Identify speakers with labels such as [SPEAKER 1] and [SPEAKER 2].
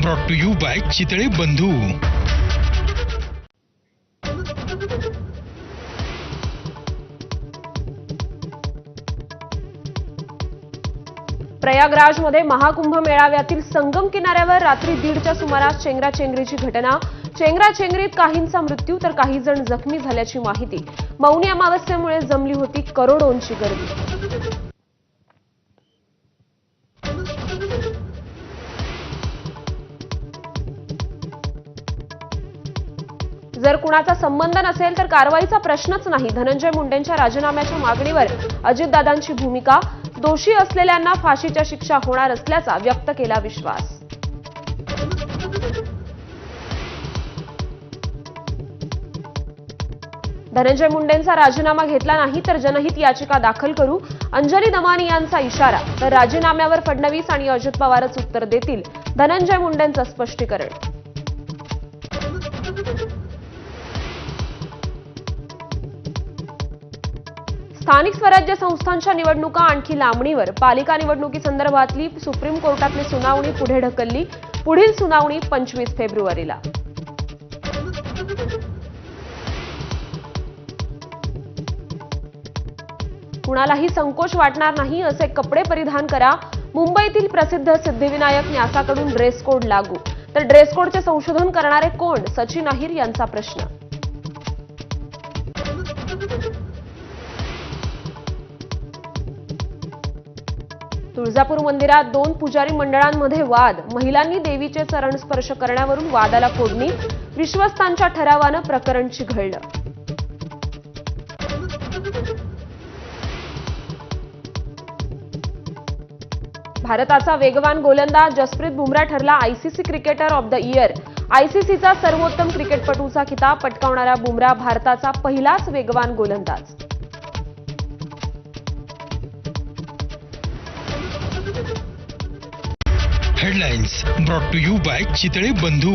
[SPEAKER 1] Brought to you by Chitale Bandhu.
[SPEAKER 2] प्रयागराजमध्ये महाकुंभ मेळाव्यातील संगम किनाऱ्यावर रात्री 1:30च्या सुमारास चेंगराचेंगरीची घटना। चेंगराचेंगरीत काहींचा मृत्यू तर काही जण जखमी झाल्याची माहिती। मौनी अमावस्येमुळे जमली होती करोडोंची गर्दी। जर कुणाचा संबंध नसेल तर कारवाईचा प्रश्नच नाही। धनंजय मुंडेंच्या राजीनाम्याच्या मागणीवर अजितदादांची भूमिका। दोषी असलेल्यांना फाशीच्या शिक्षा होणार असल्याचा व्यक्त केला विश्वास। धनंजय मुंडेंचा राजीनामा घेतला नाही तर जनहित याचिका दाखल करू, अंजली दमानी यांचा इशारा। तर राजीनाम्यावर फडणवीस आणि अजित पवारच उत्तर देतील, धनंजय मुंडेंचं स्पष्टीकरण। स्थानिक स्वराज्य संस्थांच्या निवडणुका आणखी लांबणीवर। पालिका निवडणुकीसंदर्भातली सुप्रीम कोर्टातली सुनावणी पुढे ढकलली। पुढील सुनावणी 25 फेब्रुवारीला। कुणालाही संकोच वाटणार नाही असे कपडे परिधान करा। मुंबईतील प्रसिद्ध सिद्धिविनायक न्यासाकडून ड्रेस कोड लागू। तर ड्रेस कोडचे संशोधन करणारे कोण? सचिन अहिर यांचा प्रश्न। तुळजापूर मंदिरात 2 पुजारी मंडळांमध्ये वाद। महिलांनी देवीचे चरण स्पर्श करण्यावरून वादाला फोडणी। विश्वस्तांच्या ठरावानं प्रकरण चिघळलं। भारताचा वेगवान गोलंदाज जसप्रीत बुमराह ठरला ICC cricketer of the year. आयसीसीचा सर्वोत्तम क्रिकेटपटूचा किताब पटकावणारा बुमराह भारताचा पहिलाच वेगवान गोलंदाज।
[SPEAKER 1] Headlines brought to you by Chitale बंधू।